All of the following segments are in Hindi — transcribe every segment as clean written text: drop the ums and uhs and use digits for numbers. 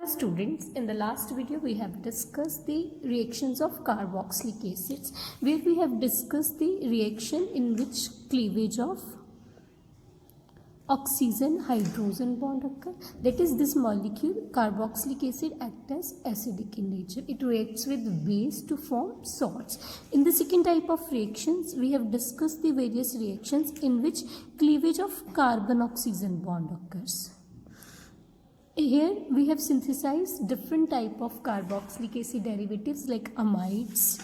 Students, in the last video we have discussed the reactions of carboxylic acids, where we have discussed the reaction in which cleavage of oxygen hydrogen bond occur. That is, this molecule carboxylic acid acts as acidic in nature. It reacts with base to form salts. In the second type of reactions, we have discussed the various reactions in which cleavage of carbon oxygen bond occurs. Here we have synthesized different type of carboxylic acid derivatives like amides,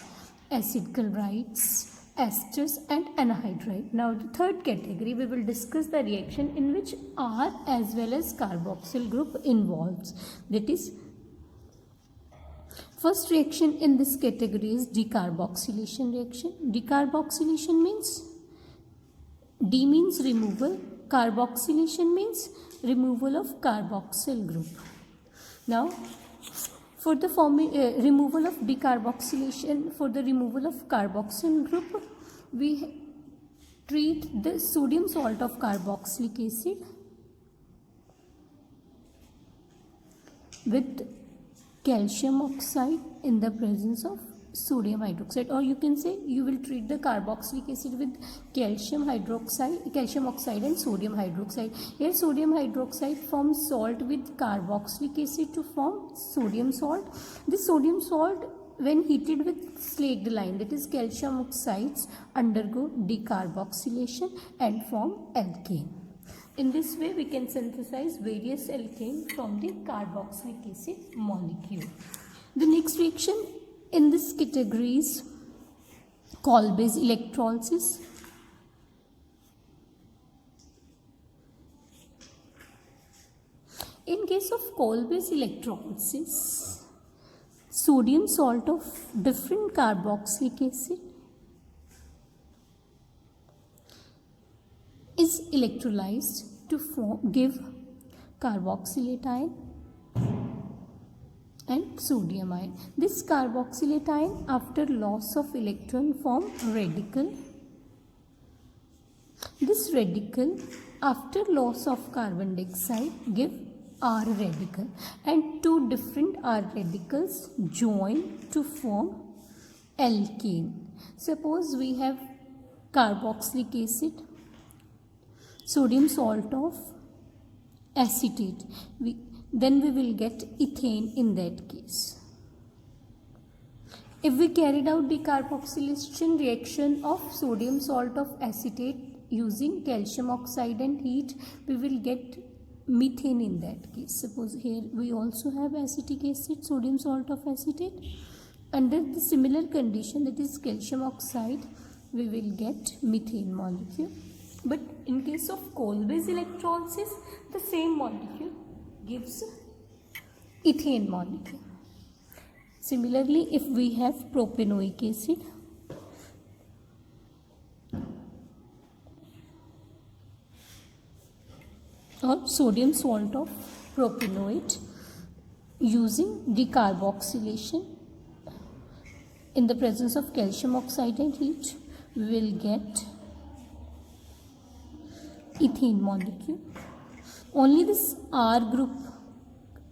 acid chlorides, esters and anhydride. Now the third category, we will discuss the reaction in which R as well as carboxyl group involves. That is, first reaction in this category is decarboxylation reaction. Decarboxylation means, D means removal, carboxylation means removal of carboxyl group. Now for the removal of decarboxylation, for the removal of carboxyl group, we treat the sodium salt of carboxylic acid with calcium oxide in the presence of sodium hydroxide, or you can say you will treat the carboxylic acid with calcium oxide and sodium hydroxide. Here sodium hydroxide forms salt with carboxylic acid to form sodium salt. This sodium salt, when heated with slaked lime, that is calcium oxides, undergo decarboxylation and form alkane. In this way we can synthesize various alkanes from the carboxylic acid molecule. The next reaction in this category is Kolbe's electrolysis. In case of Kolbe's electrolysis, sodium salt of different carboxylic acid is electrolyzed to give carboxylate ion and sodium ion. This carboxylate ion, after loss of electron, form radical. This radical, after loss of carbon dioxide, give R radical, and two different R radicals join to form alkane. Suppose we have carboxylic acid, sodium salt of acetate, then we will get ethane in that case. If we carried out decarboxylation reaction of sodium salt of acetate using calcium oxide and heat, we will get methane in that case. Suppose here we also have acetic acid, sodium salt of acetate. Under the similar condition, that is calcium oxide, we will get methane molecule. But in case of Kolbe's electrolysis, the same molecule gives ethane molecule. Similarly, if we have propanoic acid, or sodium salt of propanoate, using decarboxylation in the presence of calcium oxide and heat, we will get ethane molecule. Only this R group,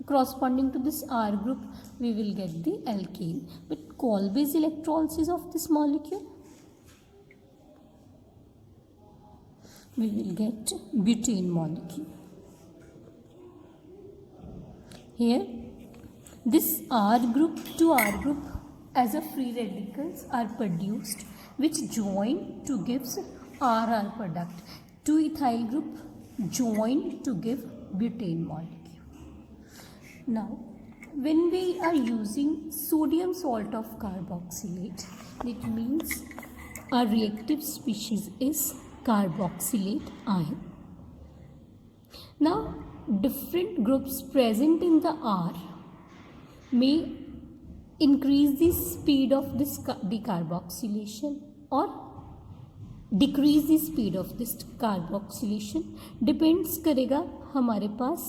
corresponding to this R group, we will get the alkane. But Kolbe's electrolysis of this molecule, we will get butane molecule. Here this R group to R group as a free radicals are produced, which join to gives RR product. Two ethyl group joined to give butane molecule. Now when we are using sodium salt of carboxylate, it means our reactive species is carboxylate ion. Now different groups present in the R may increase the speed of this decarboxylation or decrease the speed of this carboxylation. Depends करेगा हमारे पास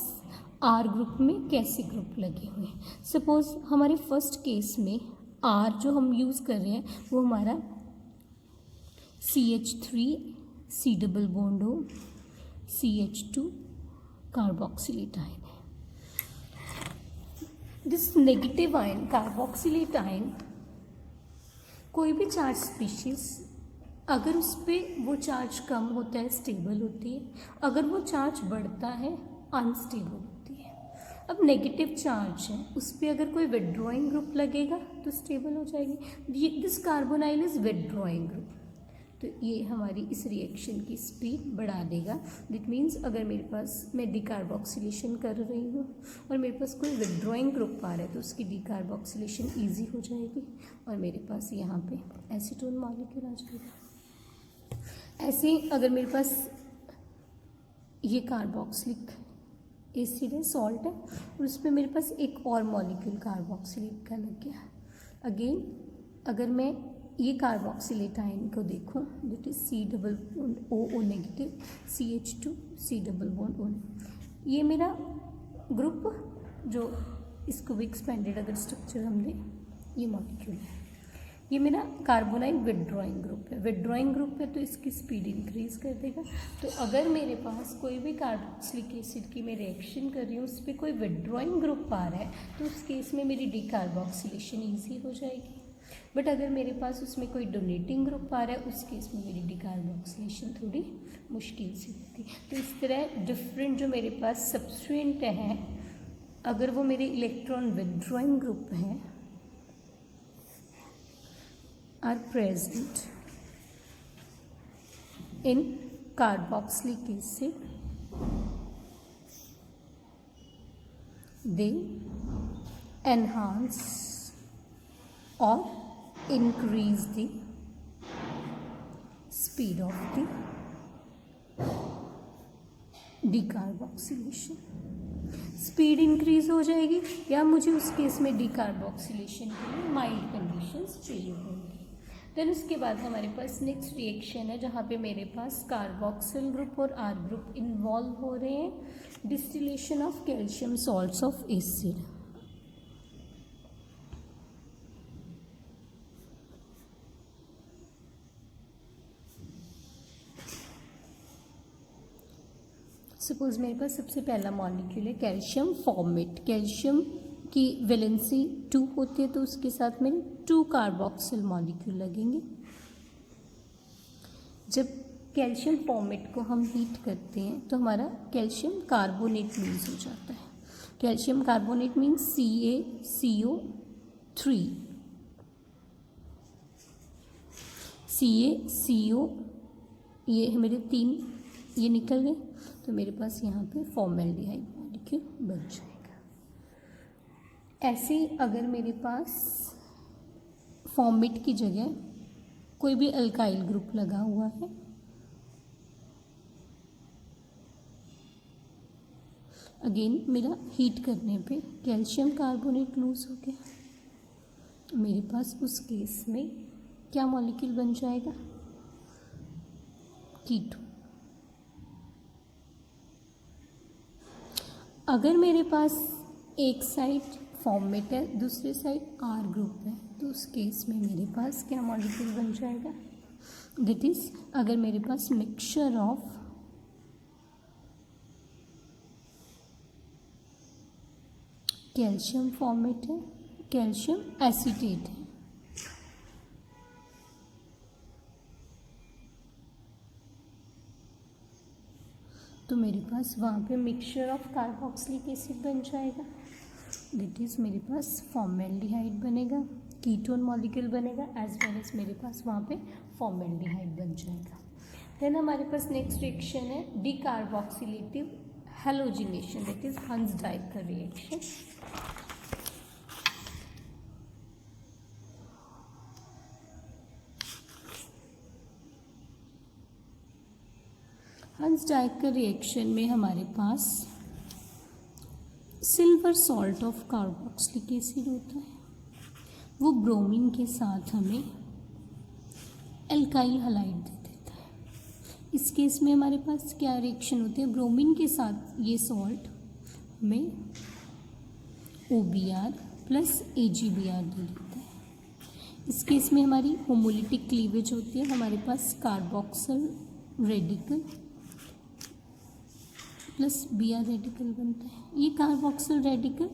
आर ग्रुप में कैसे ग्रुप लगे हुए हैं. सपोज हमारे फर्स्ट केस में आर जो हम यूज़ कर रहे हैं वो हमारा CH3 C डबल बॉन्ड हो CH2 कार्बोक्सिलेट आयन है. This negative ion carboxylate ion, कोई भी चार्ज स्पीशीज अगर उस पर वो चार्ज कम होता है स्टेबल होती है, अगर वो चार्ज बढ़ता है अनस्टेबल होती है। अब नेगेटिव चार्ज है, उस पर अगर कोई विड्रॉइंग ग्रुप लगेगा तो स्टेबल हो जाएगी। This carbonyl is withdrawing group, तो ये हमारी इस रिएक्शन की स्पीड बढ़ा देगा। दैट मीन्स अगर मेरे पास मैं डिकार्बोक्सिलेशन कर रही हूँ और मेरे पास कोई विड्रॉइंग ग्रुप आ रहा है तो उसकी डिकार्बोक्सिलेशन ईजी हो जाएगी और मेरे पास यहाँ पे एसीटोन मॉलिक्यूल आ जाएगा। ऐसे ही अगर मेरे पास ये कार्बोक्सिलिक एसिड है, सॉल्ट है, और उसमें मेरे पास एक और मॉलिक्यूल कार्बोक्सिलेट का लग गया। अगेन अगर मैं ये कार्बोक्सिलेट आयन को देखूं, that is C+O negative CH2 C+O, ये मेरा ग्रुप जो इसको भी एक्सपेंडेड अगर स्ट्रक्चर हम दें, ये मॉलिक्यूल है, ये मेरा कार्बोनाइल विड्रॉइंग ग्रुप है। विड्रॉइंग ग्रुप है तो इसकी स्पीड इंक्रीज कर देगा। तो अगर मेरे पास कोई भी कार्बोक्सिलिक एसिड की मैं रिएक्शन कर रही हूँ, उस पर कोई विड्रॉइंग ग्रुप आ रहा है तो उस केस में मेरी डिकार्बोक्सिलेशन ईजी हो जाएगी। बट अगर मेरे पास उसमें कोई डोनेटिंग ग्रुप आ रहा है, उस केस में मेरी डिकार्बोक्सिलेशन थोड़ी मुश्किल सी होती है। तो इस तरह डिफरेंट जो मेरे पास सब्स्ट्रेंट हैं, अगर वो मेरे इलेक्ट्रॉन विड्रॉइंग ग्रुप हैं are present in carboxylic acid, they enhance or increase the speed of the decarboxylation। Speed increase हो जाएगी या मुझे उस केस में डिकार्बोक्सिलेशन के लिए माइल्ड कंडीशंस चाहिए होंगी। देन उसके बाद हमारे पास नेक्स्ट रिएक्शन है जहाँ पे मेरे पास कार्बोक्सिल ग्रुप और आर ग्रुप इन्वॉल्व हो रहे हैं, distillation of calcium salts of acid. Suppose मेरे पास सबसे पहला मॉलिक्यूल है कैल्शियम फॉर्मेट। कैल्शियम की वैलेंसी 2 होती है तो उसके साथ में 2 कार्बोक्सिल मॉलिक्यूल लगेंगे। जब कैल्शियम फॉर्मेट को हम हीट करते हैं तो हमारा कैल्शियम कार्बोनेट मीन्स हो जाता है। Calcium carbonate means CaCO3, CaCO, ये मेरे 3 ये निकल गए तो मेरे पास यहाँ पे फॉर्मेल्डिहाइड मॉलिक्यूल बन जाएगा। ऐसे ही अगर मेरे पास फॉर्मेट की जगह कोई भी अल्काइल ग्रुप लगा हुआ है, अगेन मेरा हीट करने पे कैल्शियम कार्बोनेट लूज हो गया, मेरे पास उस केस में क्या मॉलिक्यूल बन जाएगा, कीटोन। अगर मेरे पास एक साइड फॉर्मेट है दूसरे साइड आर ग्रुप है तो उस केस में मेरे पास क्या मॉलिक्यूल बन जाएगा, दैट इज अगर मेरे पास मिक्सचर ऑफ कैल्शियम फॉर्मेट है, कैल्शियम एसीटेट है, तो मेरे पास वहाँ पे मिक्सचर ऑफ कार्बोक्सिलिक एसिड बन जाएगा, दैट इज़ मेरे पास फॉर्मेल्डिहाइड बनेगा, कीटोन मॉलिक्यूल बनेगा, एज वेल एज मेरे पास वहाँ पे फॉर्मेल्डिहाइड बन जाएगा। देन हमारे पास नेक्स्ट रिएक्शन है decarboxylative halogenation, that is Hunsdiecker का रिएक्शन। हंस डाइक का रिएक्शन में हमारे पास silver salt of carboxylic acid होता है, वो ब्रोमीन के साथ हमें एल्काइल हलाइड दे देता है। इस केस में हमारे पास क्या रिएक्शन होती है, ब्रोमीन के साथ ये सॉल्ट हमें OBr प्लस AgBr दे देता है। इस केस में हमारी होमोलिटिक क्लीवेज होती है, हमारे पास carboxyl radical plus Br radical बनता है। ये carboxyl radical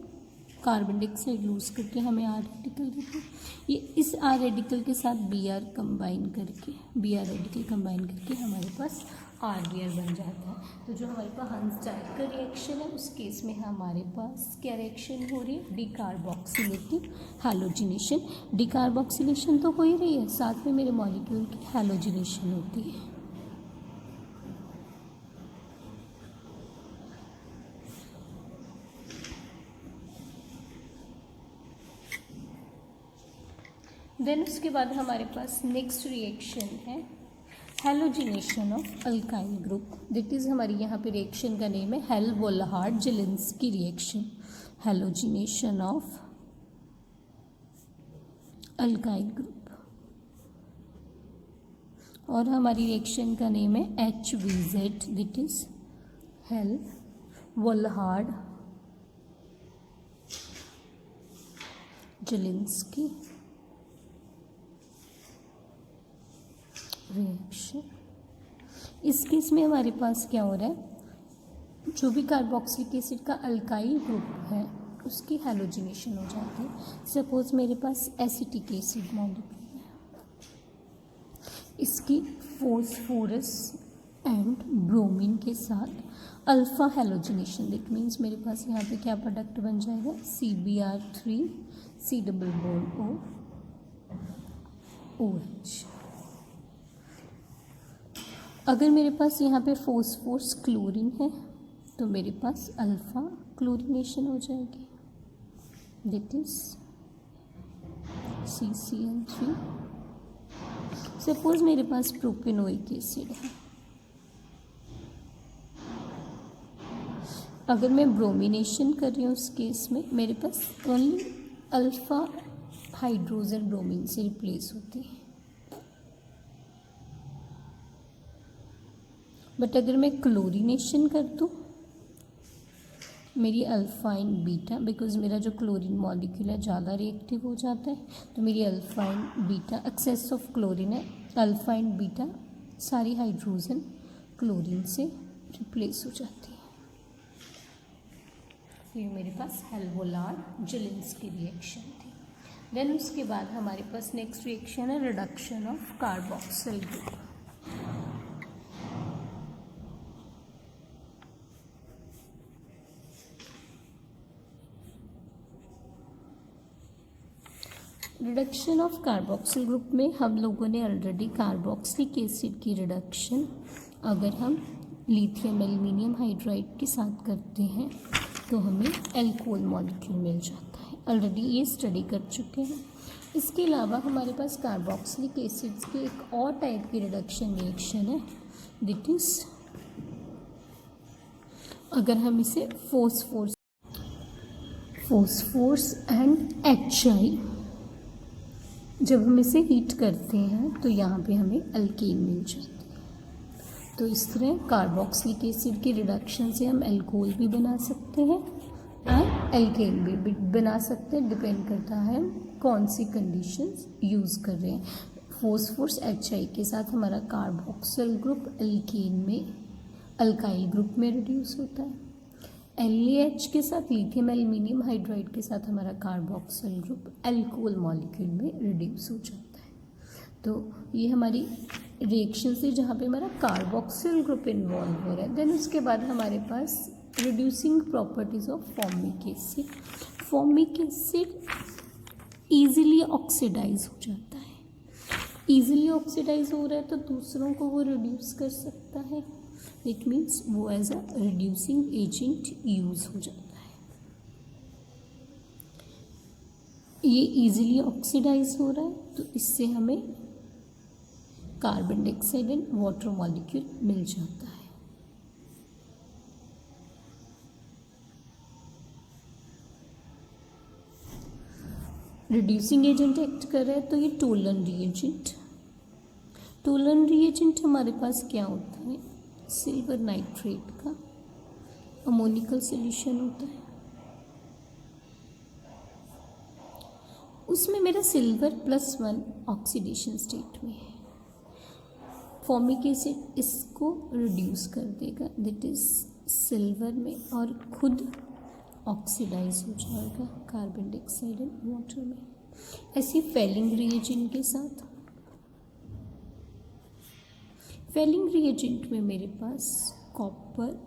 carbon dioxide lose करके हमें आर रेडिकल देते हैं। ये इस आर रेडिकल के साथ बी आर रेडिकल कंबाइन करके हमारे पास आर बी आर बन जाता है। तो जो हमारे पास हंस डाइट का रिएक्शन है उस केस में हमारे पास क्या रिएक्शन हो रही है, डिकार्बोक्सिलेटिव हैलोजिनेशन। डिकार्बोक्सिलेशन तो हो ही रही है, साथ में मेरे मॉलिक्यूल की हैलोजिनेशन होती है। देन उसके बाद हमारे पास नेक्स्ट रिएक्शन है halogenation of alkyl group. That is हमारी यहाँ पे रिएक्शन का नेम है Hell Volhard Zelinsky reaction, halogenation of alkyl group. और हमारी रिएक्शन का नेम है HVZ, that is Hell Volhard Zelinsky reaction. इस केस में हमारे पास क्या हो रहा है, जो भी कार्बोक्सिलिक एसिड का अल्काइल ग्रुप है उसकी हैलोजिनेशन हो जाती है। सपोज मेरे पास एसिटिक एसिड मॉलिक्यूल है, इसकी फॉस्फोरस एंड ब्रोमीन के साथ अल्फा हैलोजिनेशन, दैट मीन्स मेरे पास यहाँ पे क्या प्रोडक्ट बन जाएगा, CBr3 C double bond OH। अगर मेरे पास यहाँ पे फॉस्फोरस क्लोरीन है तो मेरे पास अल्फा क्लोरीनेशन हो जाएगी, दैट इज CCl3। सपोज मेरे पास प्रोपेनोइक एसिड है, अगर मैं ब्रोमिनेशन कर रही हूँ उस केस में मेरे पास ओनली अल्फा हाइड्रोजन ब्रोमीन से रिप्लेस होती है। बट अगर मैं क्लोरीनेशन कर दूँ मेरी अल्फा एंड बीटा, बिकॉज मेरा जो क्लोरीन मॉलिक्यूल है ज़्यादा रिएक्टिव हो जाता है, तो मेरी alpha and beta, excess of chlorine है, अल्फा एंड बीटा सारी हाइड्रोजन क्लोरीन से रिप्लेस हो जाती है। ये मेरे पास हेल-वोल्लाहार्ड-जेलिंस्की रिएक्शन थी। देन उसके बाद हमारे पास नेक्स्ट रिएक्शन है reduction of carboxyl group. Reduction of carboxyl group में हम लोगों ने ऑलरेडी कार्बोक्सिलिक एसिड की रिडक्शन अगर हम लिथियम एल्युमिनियम हाइड्राइड के साथ करते हैं तो हमें एल्कोहल मॉलिक्यूल मिल जाता है, ऑलरेडी ये स्टडी कर चुके हैं। इसके अलावा हमारे पास कार्बोक्सिलिक एसिड्स के एक और टाइप की रिडक्शन रिएक्शन है, दैट इज अगर हम इसे फॉस्फोरस एंड HI जब हम इसे हीट करते हैं तो यहाँ पे हमें अल्केन मिल जाती है। तो इस तरह कार्बोक्सिलिक एसिड की रिडक्शन से हम अल्कोहल भी बना सकते हैं और एल्केन भी बना सकते हैं, डिपेंड करता है हम कौन सी कंडीशंस यूज़ कर रहे हैं। फॉस्फोरस HI के साथ हमारा कार्बोक्सिल ग्रुप अल्केन में अल्काइल ग्रुप में रिड्यूस होता है, LAH के साथ लिथियम एल्युमिनियम हाइड्राइड के साथ हमारा कार्बोक्सिल ग्रुप अल्कोहल मॉलिक्यूल में रिड्यूस हो जाता है। तो ये हमारी रिएक्शन से जहाँ पे हमारा कार्बोक्सिल ग्रुप इन्वॉल्व हो रहा है। देन उसके बाद हमारे पास reducing properties of formic acid. Formic acid easily oxidise हो जाता है, ईजिली ऑक्सीडाइज हो रहा है तो दूसरों को वो रिड्यूस कर सकता है, इट मीन्स वो as a reducing agent use हो जाता है। ये इजीली ऑक्सीडाइज हो रहा है तो इससे हमें carbon dioxide and water molecule मिल जाता है। रिड्यूसिंग एजेंट एक्ट कर रहा है तो ये टोलन रिएजेंट। टोलन रिएजेंट हमारे पास क्या होता है, सिल्वर नाइट्रेट का अमोनिकल सॉल्यूशन होता है, उसमें मेरा सिल्वर +1 ऑक्सीडेशन स्टेट में है। फॉर्मिक एसिड इसको रिड्यूस कर देगा, दैट इज सिल्वर में, और खुद ऑक्सीडाइज हो जाएगा कार्बन डाइऑक्साइड एंड वाटर में। ऐसी फेलिंग रिएजेंट के साथ, फेलिंग रिएजेंट में मेरे पास कॉपर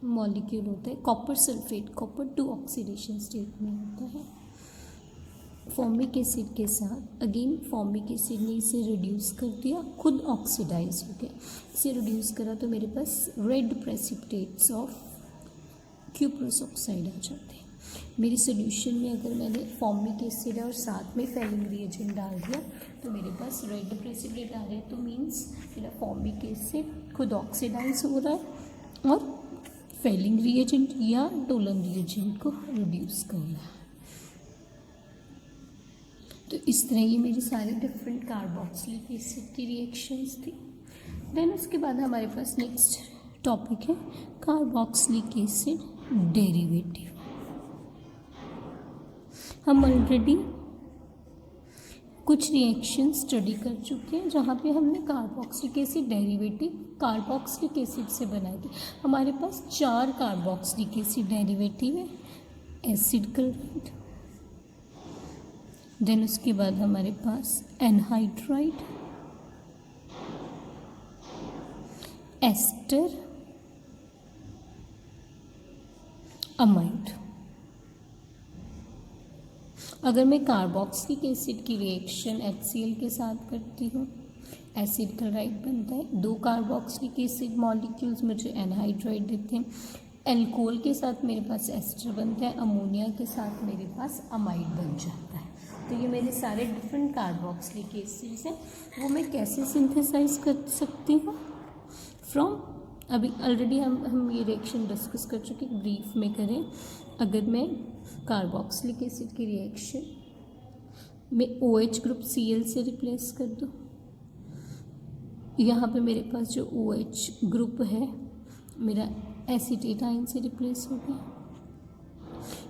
मॉलिक्यूल होता है, copper sulphate, copper 2 oxidation state में होता है। फॉर्मिक एसिड के साथ अगेन फॉर्मिक एसिड ने इसे रिड्यूस कर दिया, खुद ऑक्सीडाइज हो गया, इसे रिड्यूस करा तो मेरे पास red precipitates of cuprous oxide आ जाते हैं। मेरी सोल्यूशन में अगर मैंने फॉर्मिक एसिड और साथ में फेलिंग रिएजेंट डाल दिया तो मेरे पास रेड प्रेसिपिटेट आ रहे हैं, तो मीन्स मेरा फॉर्मिक एसिड खुद ऑक्सीडाइज हो रहा है और फेलिंग रिएजेंट या टोलन रिएजेंट को रिड्यूस कर रहा है। तो इस तरह ये मेरी सारी डिफरेंट कार्बोक्सिलिक एसिड की रिएक्शंस थी। देन उसके बाद हमारे पास नेक्स्ट टॉपिक है कार्बोक्सिलिक एसिड डेरिवेटिव। हम ऑलरेडी कुछ रिएक्शन स्टडी कर चुके हैं जहाँ पे हमने carboxylic acid derivative carboxylic acid से बनाए थे। हमारे पास 4 कार्बोक्सिलिक एसिड डेरिवेटिव है, एसिड क्लोराइड, देन उसके बाद हमारे पास एनहाइड्राइड, एस्टर, अमाइड। अगर मैं कार्बोक्सिलिक एसिड की रिएक्शन HCl के साथ करती हूँ, एसिड क्लोराइड बनता है, 2 कार्बोक्सिलिक एसिड मॉलिक्यूल्स मुझे एनहाइड्राइड देते हैं। एल्कोहल के साथ मेरे पास एस्टर बनता है, अमोनिया के साथ मेरे पास अमाइड बन जाता है। तो ये मेरे सारे डिफरेंट कार्बोक्सिलिक एसिड्स हैं, वो मैं कैसे सिंथेसाइज कर सकती हूँ फ्रॉम, अभी ऑलरेडी हम ये रिएक्शन डिस्कस कर चुके, ब्रीफ में करें। अगर मैं कार्बोक्सिलिक एसिड की रिएक्शन में OH ग्रुप Cl से रिप्लेस कर दूँ, यहाँ पे मेरे पास जो OH ग्रुप है मेरा एसीटेटाइन से रिप्लेस हो गया,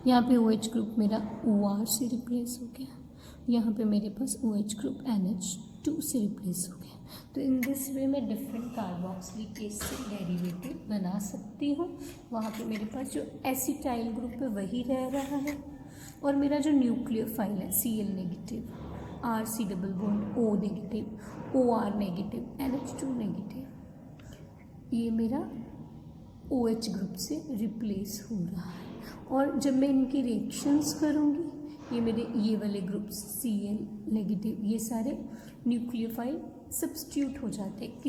यहाँ पे OH ग्रुप मेरा OR से रिप्लेस हो गया, यहाँ पे मेरे पास OH ग्रुप NH2 से रिप्लेस हो गया। तो इन दिस वे मैं डिफरेंट कार्बोक्सिलिक एसिड डेरिवेटिव बना सकती हूँ। वहाँ पे मेरे पास जो एसिटाइल ग्रुप है वही रह रहा है और मेरा जो न्यूक्लियोफाइल है Cl negative, RC double bond O negative, OR negative, NH2 negative, ये मेरा OH ग्रुप से रिप्लेस हो रहा है। और जब मैं इनकी रिएक्शंस करूँगी ये मेरे ये वाले ग्रुप Cl नेगेटिव ये सारे न्यूक्लियोफाइल सब्स्टिट्यूट हो जाते हैं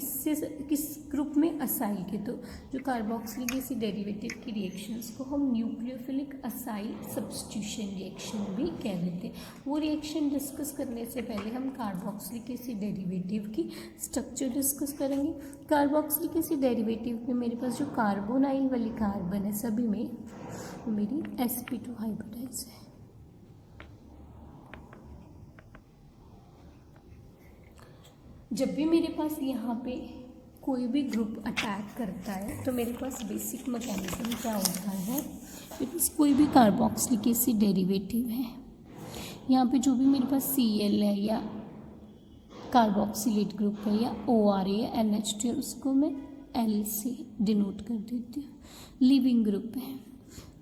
किस ग्रुप में, असाइल के। तो जो कार्बोक्सिलिक एसिड डेरिवेटिव की रिएक्शंस को हम न्यूक्लियोफिलिक असाइल सब्स्टिट्यूशन रिएक्शन भी कह देते हैं। वो रिएक्शन डिस्कस करने से पहले हम कार्बोक्सिलिक एसिड डेरिवेटिव की स्ट्रक्चर डिस्कस करेंगे। कार्बोक्सिलिक एसिड डेरिवेटिव में मेरे पास जो कार्बोनाइल वाली कार्बन है सभी में वो मेरी sp2 हाइब्रिडाइज है। जब भी मेरे पास यहाँ पे कोई भी ग्रुप अटैक करता है तो मेरे पास बेसिक मैकेनिज्म क्या होता है, मेरे पास कोई भी कार्बोक्सिलिक एसिड डेरिवेटिव है, यहाँ पे जो भी मेरे पास Cl है या कार्बोक्सिलेट ग्रुप है या OR है या NH2 है उसको मैं L से डिनोट कर देती हूँ। लिविंग ग्रुप है,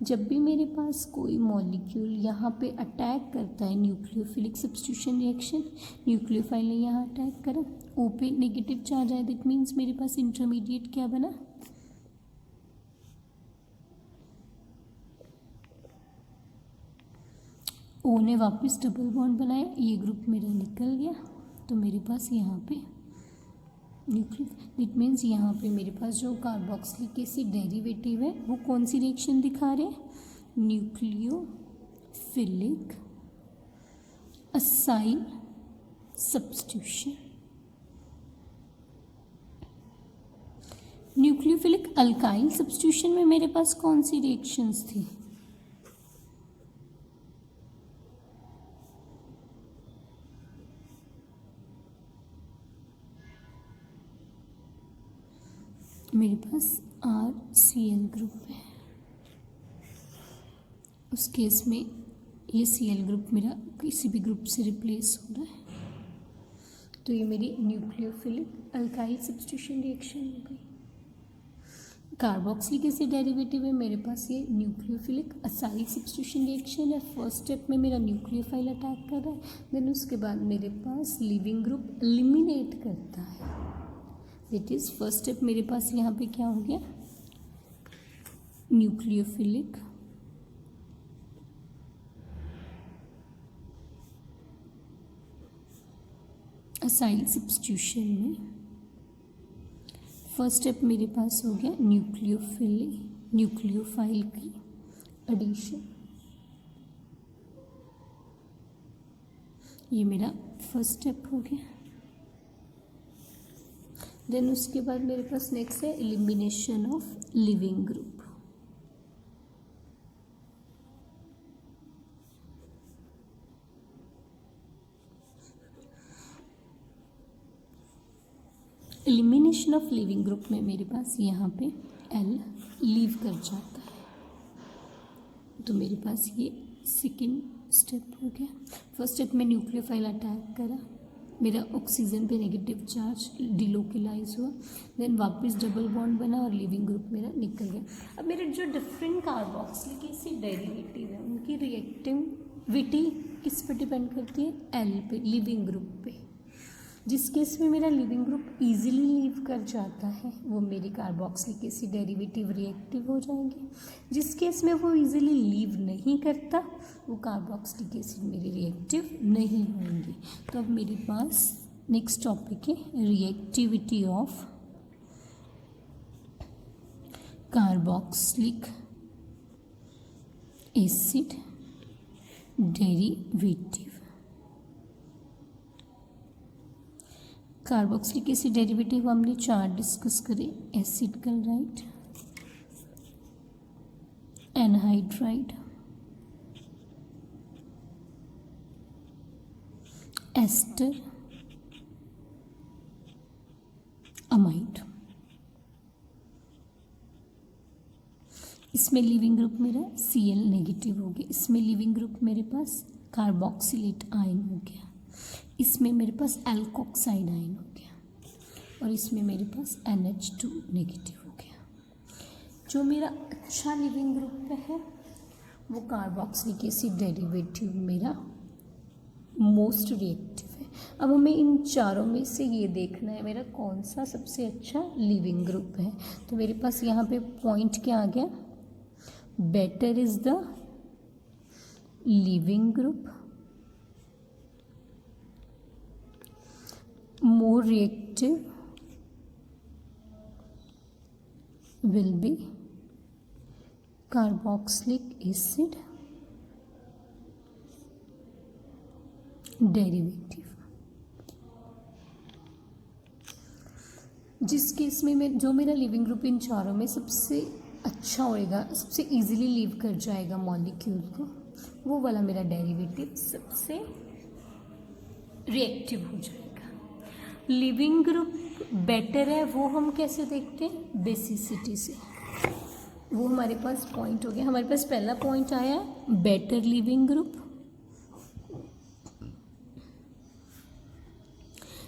जब भी मेरे पास कोई मॉलिक्यूल यहाँ पे अटैक करता है न्यूक्लियोफिलिक सब्स्टिट्यूशन रिएक्शन, न्यूक्लियोफाइल ने यहाँ अटैक करा, O पे नेगेटिव चार्ज आया, दैट मीन्स मेरे पास इंटरमीडिएट क्या बना, O ने वापस डबल बॉन्ड बनाया, ये ग्रुप मेरा निकल गया, तो मेरे पास यहाँ पे न्यूक्लियो, दैट मीन्स यहाँ पे मेरे पास जो कार्बोक्सिलिक एसिड डेरिवेटिव है वो कौन सी रिएक्शन दिखा रहे हैं, nucleophilic acyl substitution. Nucleophilic alkyl substitution में मेरे पास कौन सी रिएक्शंस थी, मेरे पास RCl ग्रुप है, उस केस में ये Cl ग्रुप मेरा किसी भी ग्रुप से रिप्लेस हो रहा है, तो ये मेरी न्यूक्लियोफिलिक अल्काइल सब्स्टिट्यूशन रिएक्शन हो गई। कार्बोक्सिलिक एसिड डेरिवेटिव है मेरे पास ये न्यूक्लियोफिलिक असाइल सब्स्टिट्यूशन रिएक्शन है। फर्स्ट स्टेप में मेरा न्यूक्लियोफाइल अटैक कर रहा है, देन उसके बाद मेरे पास लिविंग ग्रुप एलिमिनेट करता है। दैट इज फर्स्ट स्टेप मेरे पास यहाँ पे क्या हो गया, न्यूक्लियोफिलिक असाइल सब्स्टिट्यूशन में फर्स्ट स्टेप मेरे पास हो गया न्यूक्लियोफाइल की एडिशन। ये मेरा फर्स्ट स्टेप हो गया। देन उसके बाद मेरे पास नेक्स्ट है elimination of leaving group. Elimination of leaving group में मेरे पास यहाँ पे एल लीव कर जाता है, तो मेरे पास ये सेकेंड स्टेप हो गया। फर्स्ट स्टेप में न्यूक्लियोफाइल अटैक करा, मेरा ऑक्सीजन पे नेगेटिव चार्ज डिलोकलाइज हुआ, देन वापस डबल बॉन्ड बना और लिविंग ग्रुप मेरा निकल गया। अब मेरे जो डिफरेंट कार्बोक्सिलिक एसिड डेरिवेटिव है उनकी रिएक्टिविटी किस पे डिपेंड करती है, एल पे, लिविंग ग्रुप पे। जिस केस में मेरा लिविंग ग्रुप इजीली लीव कर जाता है वो मेरी कार्बोक्सिलिक एसिड डेरिवेटिव रिएक्टिव हो जाएंगे। जिस केस में वो इजीली लीव नहीं करता वो कार्बोक्सिलिक एसिड मेरी रिएक्टिव नहीं होंगे। तो अब मेरे पास नेक्स्ट टॉपिक है reactivity of carboxylic acid derivative. Carboxylic acid derivative हमने 4 डिस्कस करे, acid chloride, anhydride, ester, amide. इसमें लिविंग ग्रुप मेरा Cl नेगेटिव हो गया, इसमें लिविंग ग्रुप मेरे पास कार्बोक्सिलेट आयन हो गया, इसमें मेरे पास एल्कोक्साइड आयन हो गया और इसमें मेरे पास NH2 नेगेटिव हो गया। जो मेरा अच्छा लिविंग ग्रुप है वो कार्बोक्सिलिक एसिड डेरिवेटिव मेरा मोस्ट रिएक्टिव है। अब हमें इन चारों में से ये देखना है मेरा कौन सा सबसे अच्छा लिविंग ग्रुप है। तो मेरे पास यहाँ पे पॉइंट क्या आ गया, better is the leaving group, more reactive will be carboxylic acid derivative। जिस केस में जो मेरा लिविंग ग्रुप इन चारों में सबसे अच्छा होएगा, सबसे इजीली लीव कर जाएगा मॉलिक्यूल को, वो वाला मेरा डेरिवेटिव सबसे रिएक्टिव हो जाएगा। लिविंग ग्रुप बेटर है वो हम कैसे देखते हैं, बेसिसिटी से। वो हमारे पास पॉइंट हो गया, हमारे पास पहला पॉइंट आया better leaving group.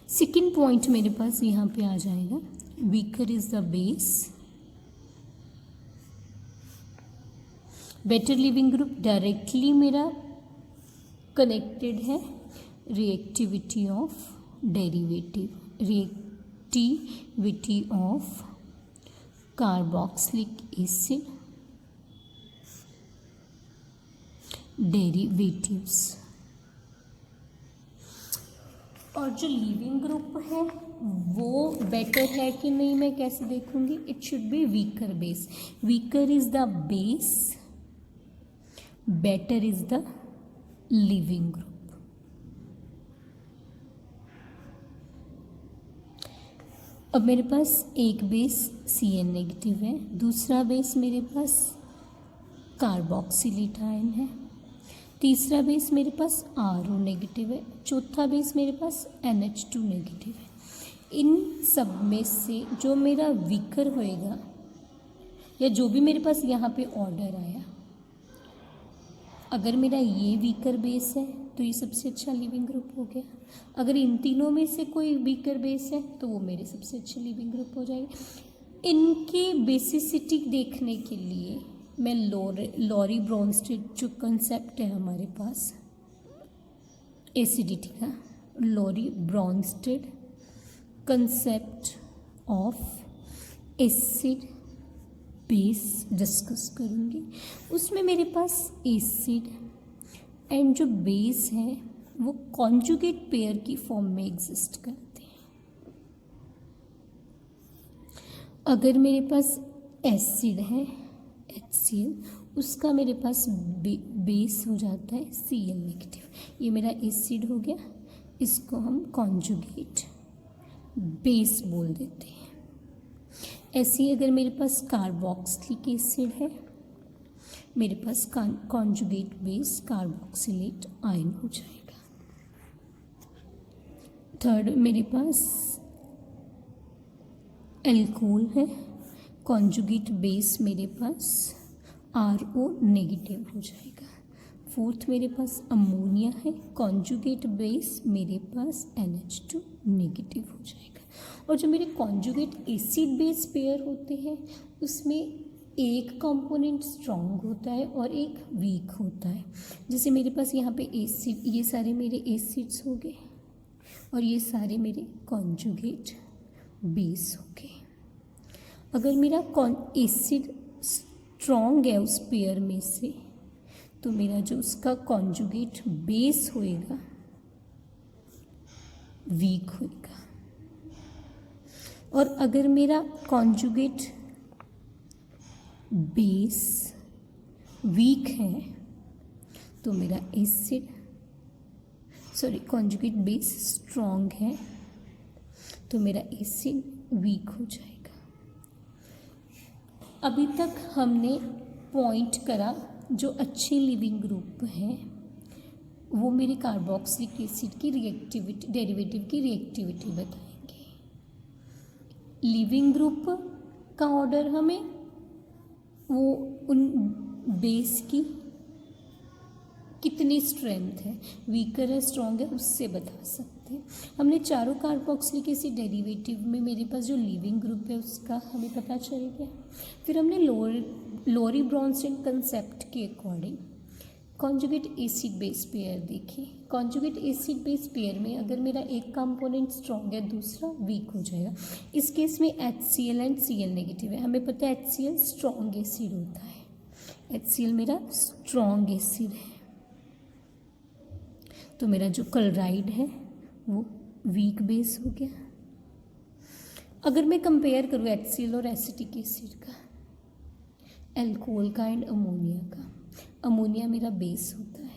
Second point मेरे पास यहाँ पे आ जाएगा weaker is the base. Better leaving group directly मेरा कनेक्टेड है reactivity of derivative, reactivity of carboxylic acid derivatives. और जो लिविंग ग्रुप है वो बेटर है कि नहीं मैं कैसे देखूंगी, it should be weaker base. Weaker is the base, better is the leaving group. अब मेरे पास एक बेस Cn नेगेटिव है, दूसरा बेस मेरे पास कार्बोक्सिलेट आयन है, तीसरा बेस मेरे पास RO नेगेटिव है, चौथा बेस मेरे पास NH2 नेगेटिव है। इन सब में से जो मेरा वीकर होएगा या जो भी मेरे पास यहाँ पे ऑर्डर आया, अगर मेरा ये वीकर बेस है तो ये सबसे अच्छा लिविंग ग्रुप हो गया। अगर इन तीनों में से कोई वीकर बेस है तो वो मेरे सबसे अच्छे लिविंग ग्रुप हो जाएगा। इनकी बेसिसिटी देखने के लिए मैं लॉरी ब्रॉन्स्टेड जो कंसेप्ट है हमारे पास एसिडिटी का, Lowry Bronsted concept of acid base discuss करूँगी। उसमें मेरे पास एसिड एंड जो बेस है वो कॉन्जुगेट पेयर की फॉर्म में एग्जिस्ट करते हैं। अगर मेरे पास एसिड है HCl, उसका मेरे पास बेस हो जाता है Cl नेगेटिव। ये मेरा एसिड हो गया, इसको हम कॉन्जुगेट बेस बोल देते हैं। ऐसे ही अगर मेरे पास कार्बोक्सिलिक एसिड है, मेरे पास कॉन्जुगेट बेस कार्बोक्सिलेट आयन हो जाएगा। थर्ड मेरे पास एल्कोहल है, कॉन्जुगेट बेस मेरे पास RO नेगेटिव हो जाएगा। फोर्थ मेरे पास अमोनिया है, कॉन्जुगेट बेस मेरे पास NH2 नेगेटिव हो जाएगा। और जो मेरे कॉन्जुगेट एसिड बेस पेयर होते हैं उसमें एक कंपोनेंट स्ट्रॉन्ग होता है और एक वीक होता है। जैसे मेरे पास यहाँ पे एसिड, ये सारे मेरे एसिड्स हो गए और ये सारे मेरे कॉन्जुगेट बेस हो गए। अगर मेरा एसिड स्ट्रॉन्ग है उस पेयर में से, तो मेरा जो उसका कॉन्जुगेट बेस होएगा वीक होएगा। और अगर मेरा कॉन्जुगेट बेस वीक है तो मेरा कॉन्जुगेट बेस स्ट्रॉन्ग है तो मेरा एसिड वीक हो जाएगा। अभी तक हमने पॉइंट करा जो अच्छे लिविंग ग्रुप हैं वो मेरे कार्बोक्सिलिक एसिड की रिएक्टिविटी, डेरिवेटिव की रिएक्टिविटी बताएंगे। लिविंग ग्रुप का ऑर्डर हमें वो उन बेस की कितनी स्ट्रेंथ है, वीकर है स्ट्रॉन्ग है, उससे बता सकते हैं। हमने चारों कार्बोक्सिलिक एसिड डेरिवेटिव में मेरे पास जो लिविंग ग्रुप है उसका हमें पता चल गया। फिर हमने लॉरी ब्रॉन्स्टेड कंसेप्ट के according conjugate acid base pair देखी। कॉन्जुगेट एसिड बेस पेयर में अगर मेरा एक कंपोनेंट स्ट्रॉन्ग है दूसरा वीक हो जाएगा। इस केस में HCl एंड Cl नेगेटिव है। हमें पता है HCl स्ट्रॉन्ग एसिड होता है, HCl मेरा स्ट्रॉन्ग एसिड है, तो मेरा जो क्लोराइड है वो वीक बेस हो गया। अगर मैं कंपेयर करूँ HCl और एसिटिक एसिड का, एल्कोहल का एंड अमोनिया का, अमोनिया मेरा बेस होता है।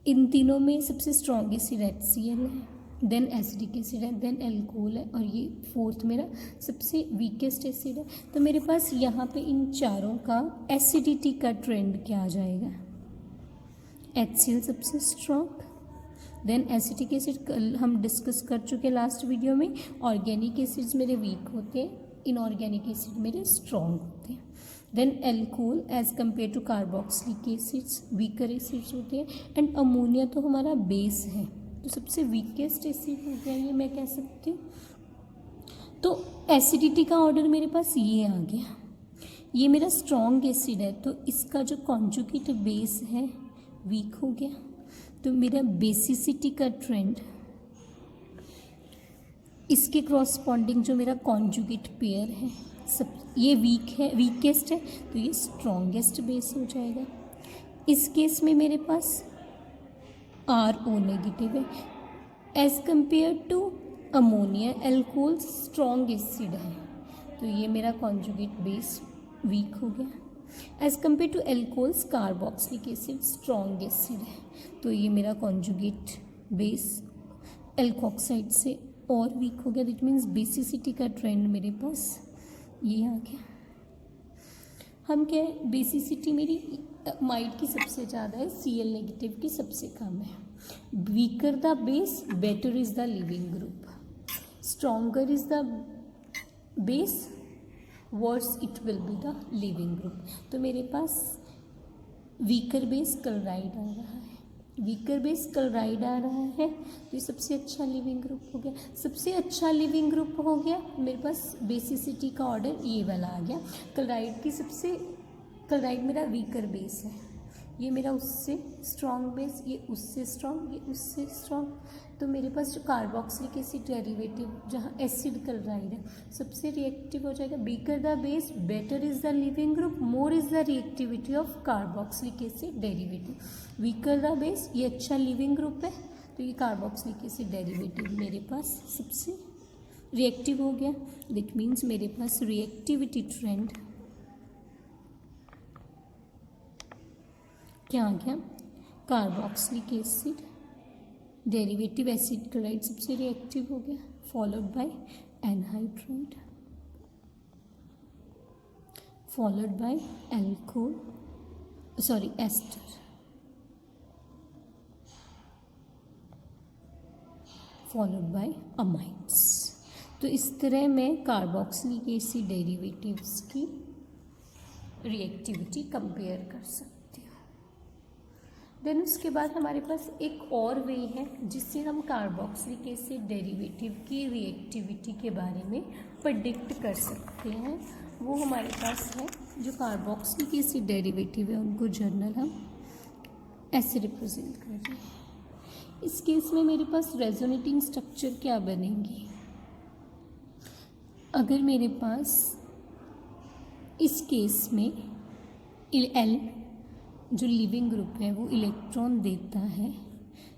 इन तीनों में सबसे स्ट्रॉन्ग एसिड HCl है, देन एसिडिक एसिड है, देन एल्कोहल है और ये फोर्थ मेरा सबसे वीकेस्ट एसिड है। तो मेरे पास यहाँ पे इन चारों का एसिडिटी का ट्रेंड क्या आ जाएगा, HCl सबसे स्ट्रॉन्ग, देन एसिटिक एसिड कल हम डिस्कस कर चुके लास्ट वीडियो में। ऑर्गेनिक एसिड्स मेरे वीक होते हैं, इनऑर्गेनिक एसिड मेरे स्ट्रॉन्ग होते हैं। Then alcohol as compare to carboxylic acids weaker acids होते हैं एंड अमोनिया तो हमारा बेस है तो सबसे वीकेस्ट एसिड हो गया ये मैं कह सकती हूँ। तो एसिडिटी का ऑर्डर मेरे पास ये आ गया, ये मेरा स्ट्रॉन्ग एसिड है तो इसका जो कॉन्जुगेट बेस है वीक हो गया, तो मेरा बेसिसिटी का ट्रेंड इसके क्रॉसपॉन्डिंग जो मेरा कॉन्जुगेट पेयर है सब ये वीक है, वीकेस्ट है तो ये स्ट्रॉन्गेस्ट बेस हो जाएगा। इस केस में मेरे पास RO नेगेटिव है as compare to ammonia, alcohol strong acid है तो ये मेरा कॉन्जुगेट बेस वीक हो गया। As compare to alcohols carboxylic acid strong acid है तो ये मेरा कॉन्जुगेट बेस एल्कोक्साइड से और वीक हो गया। दैट मीन्स बेसिसिटी का ट्रेंड मेरे पास ये आ गया। हम क्या है, बेसिसिटी मेरी माइट की सबसे ज़्यादा है, Cl नेगेटिव की सबसे कम है। Weaker the base better is the leaving group, stronger is the base worse it will be the leaving group. तो मेरे पास वीकर बेस क्लोराइड आ रहा है, वीकर बेस क्लोराइड आ रहा है, तो ये सबसे अच्छा लिविंग ग्रुप हो गया। सबसे अच्छा लिविंग ग्रुप हो गया मेरे पास, बेसिसिटी का ऑर्डर ये वाला आ गया। क्लोराइड मेरा वीकर बेस है, ये मेरा उससे स्ट्रॉन्ग बेस, ये उससे स्ट्रॉन्ग, ये उससे स्ट्रॉन्ग। तो मेरे पास जो कार्बोक्सिलिक एसिड डेरिवेटिव जहाँ एसिड क्लोराइड है सबसे रिएक्टिव हो जाएगा। Beaker the base, better is the leaving group, more is the reactivity of carboxylic acid derivative. Weaker the base, ये अच्छा लिविंग ग्रुप है, तो ये कार्बोक्सिलिक एसिड डेरिवेटिव मेरे पास सबसे रिएक्टिव हो गया। दैट मीन्स मेरे पास रिएक्टिविटी ट्रेंड क्या आ गया, carboxylic acid derivative acid chloride सबसे रिएक्टिव हो गया, followed by anhydride, followed by alcohol, sorry ester, followed by amides. तो इस तरह मैं कार्बोक्सिलिक एसिड डेरिवेटिव्स की रिएक्टिविटी कंपेयर कर सकती हूँ। देन उसके बाद हमारे पास एक और वे है जिससे हम कार्बोक्सिलिक एसिड डेरिवेटिव की रिएक्टिविटी के बारे में प्रेडिक्ट कर सकते हैं। वो हमारे पास है, जो कार्बोक्सिलिक एसिड डेरिवेटिव है उनको जर्नल हम ऐसे रिप्रेजेंट कर रहे हैं। इस केस में मेरे पास रेजोनेटिंग स्ट्रक्चर क्या बनेंगी, अगर मेरे पास इस केस में एल जो लिविंग ग्रुप है वो इलेक्ट्रॉन देता है,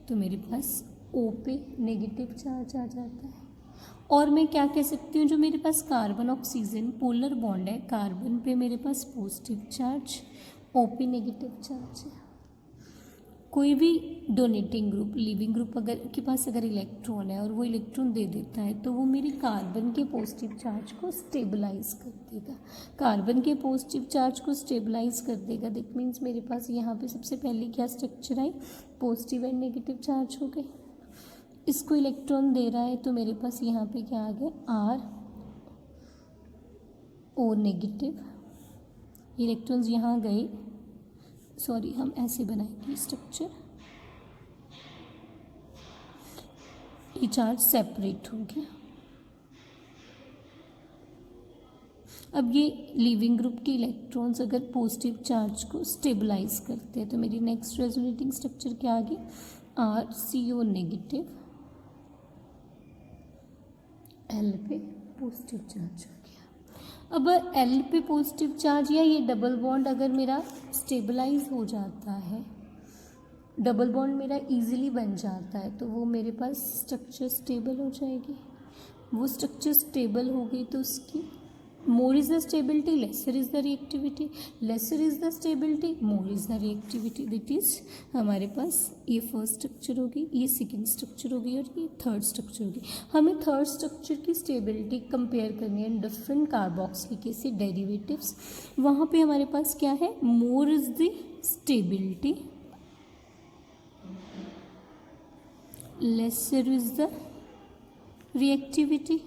तो मेरे पास O पे नेगेटिव चार्ज आ जाता है। और मैं क्या कह सकती हूँ, जो मेरे पास कार्बन ऑक्सीजन पोलर बॉन्ड है, कार्बन पे मेरे पास पॉजिटिव चार्ज, O पे नेगेटिव चार्ज है। कोई भी डोनेटिंग ग्रुप, लिविंग ग्रुप अगर के पास अगर इलेक्ट्रॉन है और वो इलेक्ट्रॉन दे देता है, तो वो मेरे कार्बन के पॉजिटिव चार्ज को स्टेबलाइज कर देगा। कार्बन के पॉजिटिव चार्ज को स्टेबलाइज कर देगा, दैट मीन्स मेरे पास यहाँ पे सबसे पहले क्या structure I, positive and negative charge हो गए। इसको इलेक्ट्रॉन दे रहा है, तो मेरे पास यहाँ पे क्या आ गया, आर ओ नेगेटिव, इलेक्ट्रॉन्स यहाँ गए, सॉरी हम ऐसे बनाएंगे स्ट्रक्चर, ये चार्ज सेपरेट हो गया। अब ये लिविंग ग्रुप के इलेक्ट्रॉन्स अगर पॉजिटिव चार्ज को स्टेबलाइज करते हैं, तो मेरी नेक्स्ट रेजोनेटिंग स्ट्रक्चर क्या आ गई, R C O negative, L पे पॉजिटिव चार्ज हो गया। अब एल पे पॉजिटिव चार्ज या ये डबल बॉन्ड अगर मेरा स्टेबलाइज हो जाता है, डबल बॉन्ड मेरा इजीली बन जाता है, तो वो मेरे पास स्ट्रक्चर स्टेबल हो जाएगी। वो स्ट्रक्चर स्टेबल हो गई तो उसकी more is the stability, lesser is the reactivity, lesser is the stability, more is the reactivity. That is हमारे पास ये फर्स्ट स्ट्रक्चर होगी, ये सेकंड स्ट्रक्चर होगी और ये थर्ड स्ट्रक्चर होगी। हमें थर्ड स्ट्रक्चर की स्टेबिलिटी कंपेयर करनी है डिफरेंट कार्बोक्सिलिक एसिड डेरिवेटिव्स। वहाँ पे हमारे पास क्या है, more is the stability, lesser is the reactivity,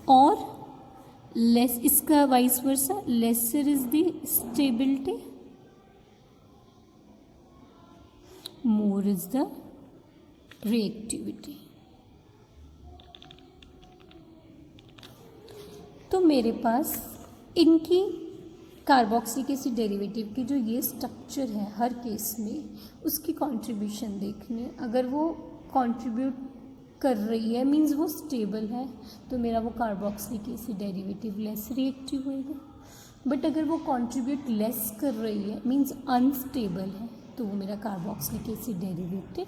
और लेस इसका vice versa, lesser is the stability, more is the reactivity. तो मेरे पास इनकी कार्बोक्सिलिक एसिड डेरिवेटिव की जो ये स्ट्रक्चर है हर केस में उसकी कंट्रीब्यूशन देखने, अगर वो कंट्रीब्यूट कर रही है मींस वो स्टेबल है, तो मेरा वो carboxylic acid derivative less reactive होएगा। बट अगर वो कंट्रीब्यूट लेस कर रही है मींस अनस्टेबल है, तो वो मेरा कार्बोक्सिलिक एसिड डेरिवेटिव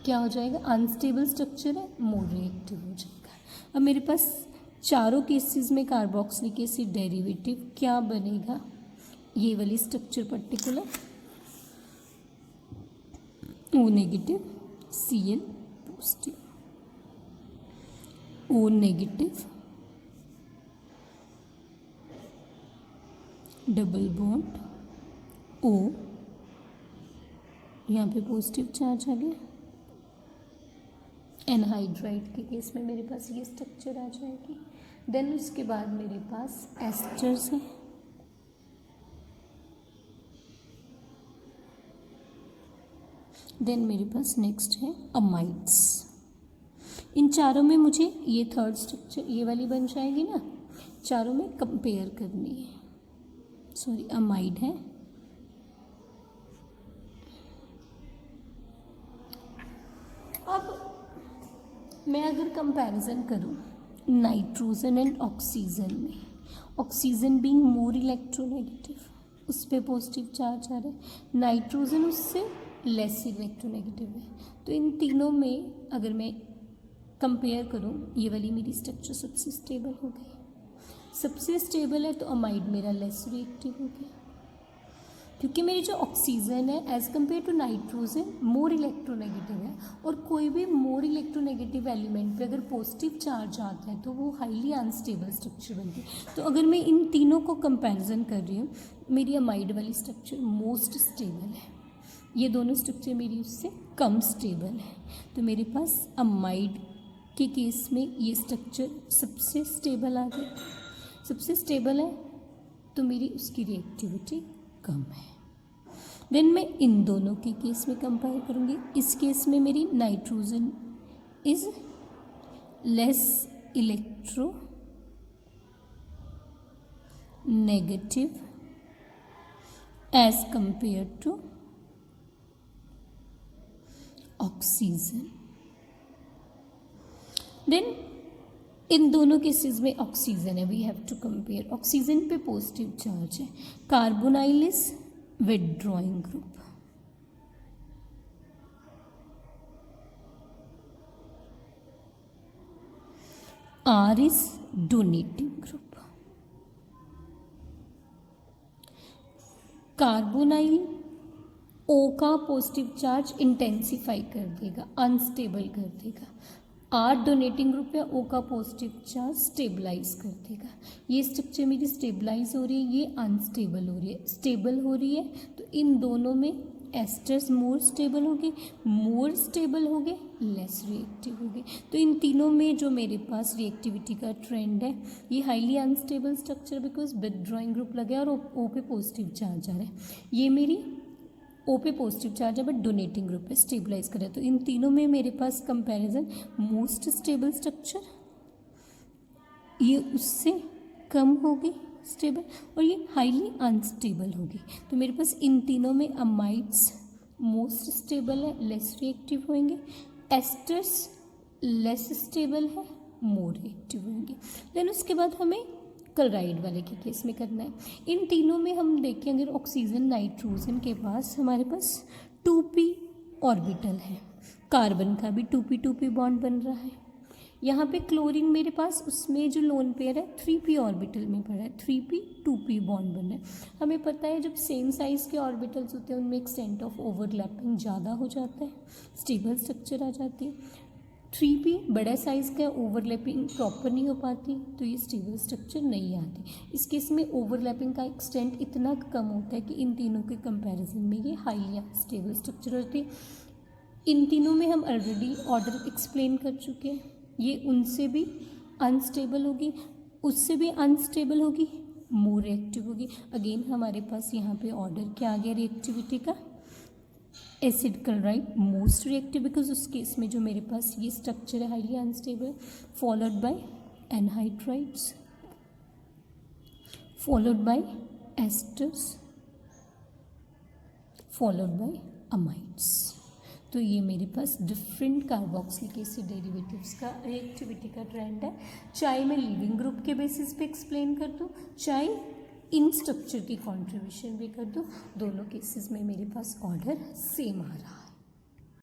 क्या हो जाएगा, अनस्टेबल स्ट्रक्चर है, मोर रिएक्टिव हो जाएगा। अब मेरे पास चारों केसेस में कार्बोक्सिलिक एसिड डेरिवेटिव क्या बनेगा, ये वाली structure particular, O negative Cl positive, O negative, double bond O, यहाँ पे पॉजिटिव चार्ज आ गया। एनहाइड्राइड के केस में मेरे पास ये स्ट्रक्चर आ जाएगी। देन उसके बाद मेरे पास एस्टर्स है, देन मेरे पास नेक्स्ट है अमाइड्स। इन चारों में मुझे ये थर्ड स्ट्रक्चर ये वाली बन जाएगी ना, चारों में कंपेयर करनी है। सॉरी, अमाइड है, अब मैं अगर कंपैरिजन करूं नाइट्रोजन एंड ऑक्सीजन में, ऑक्सीजन बीइंग मोर इलेक्ट्रोनेगेटिव, उस पर पॉजिटिव चार्ज आ रहा है, नाइट्रोजन उससे लेस इलेक्ट्रोनेगेटिव है। तो इन तीनों में अगर मैं कंपेयर करूं, ये वाली मेरी स्ट्रक्चर सबसे स्टेबल हो गई, सबसे स्टेबल है, तो अमाइड मेरा लेस रिएक्टिव हो गया, क्योंकि मेरी जो ऑक्सीजन है as compare to nitrogen more electronegative है, और कोई भी मोर इलेक्ट्रोनेगेटिव एलिमेंट पे अगर पॉजिटिव चार्ज आता है तो वो हाईली अनस्टेबल स्ट्रक्चर बनती है। तो अगर मैं इन तीनों को कंपैरिजन कर रही हूँ, मेरी अमाइड वाली स्ट्रक्चर मोस्ट स्टेबल है, ये दोनों स्ट्रक्चर मेरी उससे कम स्टेबल है। तो मेरे पास अमाइड के केस में ये स्ट्रक्चर सबसे स्टेबल आ गई, सबसे स्टेबल है, तो मेरी उसकी रिएक्टिविटी कम है। देन मैं इन दोनों के केस में कंपेयर करूँगी। इस केस में मेरी nitrogen is less electronegative as compare to oxygen. Then in दोनों केसेस में ऑक्सीजन है, we have to compare, oxygen पे पॉजिटिव चार्ज है, carbonyl is withdrawing group, R is donating group, carbonyl O का पॉजिटिव चार्ज इंटेंसिफाई कर देगा, अनस्टेबल कर देगा, R डोनेटिंग ग्रुप या O का पॉजिटिव चार्ज स्टेबलाइज कर देगा। ये स्ट्रक्चर मेरी स्टेबलाइज हो रही है, ये अनस्टेबल हो रही है, स्टेबल हो रही है, तो इन दोनों में एस्टर्स मोर स्टेबल हो गए, मोर स्टेबल हो गए, लेस रिएक्टिव हो गए। तो इन तीनों में जो मेरे पास रिएक्टिविटी का ट्रेंड है, ये highly unstable structure because withdrawing group लगे और O पे पॉजिटिव चार्ज आ रहा है, ये मेरी O पे पॉजिटिव चार्ज है बट डोनेटिंग ग्रुप पे स्टेबलाइज करे। तो इन तीनों में मेरे पास कंपैरिजन मोस्ट स्टेबल स्ट्रक्चर, ये उससे कम होगी स्टेबल, और ये हाईली अनस्टेबल होगी। तो मेरे पास इन तीनों में अमाइड्स मोस्ट स्टेबल है, लेस रिएक्टिव होंगे, एस्टर्स लेस स्टेबल है, मोर रिएक्टिव होंगे। देन उसके बाद हमें क्लोराइड वाले के केस में करना है। इन तीनों में हम देखें, अगर ऑक्सीजन नाइट्रोजन के पास हमारे पास 2p ऑर्बिटल है, कार्बन का भी 2p बॉन्ड बन रहा है, यहाँ पे क्लोरीन मेरे पास उसमें जो लोन पेयर है 3p ऑर्बिटल में पड़ा है, 3p 2p बॉन्ड बन रहा है। हमें पता है जब सेम साइज़ के ऑर्बिटल्स होते हैं उनमें एक्सटेंट ऑफ ओवरलैपिंग ज़्यादा हो जाता है, स्टेबल स्ट्रक्चर आ जाती है। 3p बड़ा साइज़ का ओवरलैपिंग प्रॉपर नहीं हो पाती, तो ये स्टेबल स्ट्रक्चर नहीं आती। इस केस में ओवरलैपिंग का एक्सटेंट इतना कम होता है कि इन तीनों के कंपैरिजन में ये हाईली स्टेबल स्ट्रक्चर होती है। इन तीनों में हम ऑलरेडी ऑर्डर एक्सप्लेन कर चुके हैं, ये उनसे भी अनस्टेबल होगी, उससे भी अनस्टेबल होगी, मोर रिएक्टिव होगी। अगेन हमारे पास यहाँ पे ऑर्डर क्या आ गया रिएक्टिविटी का, acid chloride most reactive because उस केस में जो मेरे पास ये स्ट्रक्चर है highly unstable, followed by anhydrides, followed by asters, followed by amides. तो ये मेरे पास डिफरेंट कार्बोक्सिलिक एसिड डेरिवेटिव्स का रिएक्टिविटी का ट्रेंड है, चाहे मैं लीविंग ग्रुप के बेसिस पे एक्सप्लेन कर दूँ, चाहे इन स्ट्रक्चर की कॉन्ट्रीब्यूशन भी कर दूँ, दोनों केसेस में मेरे पास ऑर्डर सेम आ रहा है।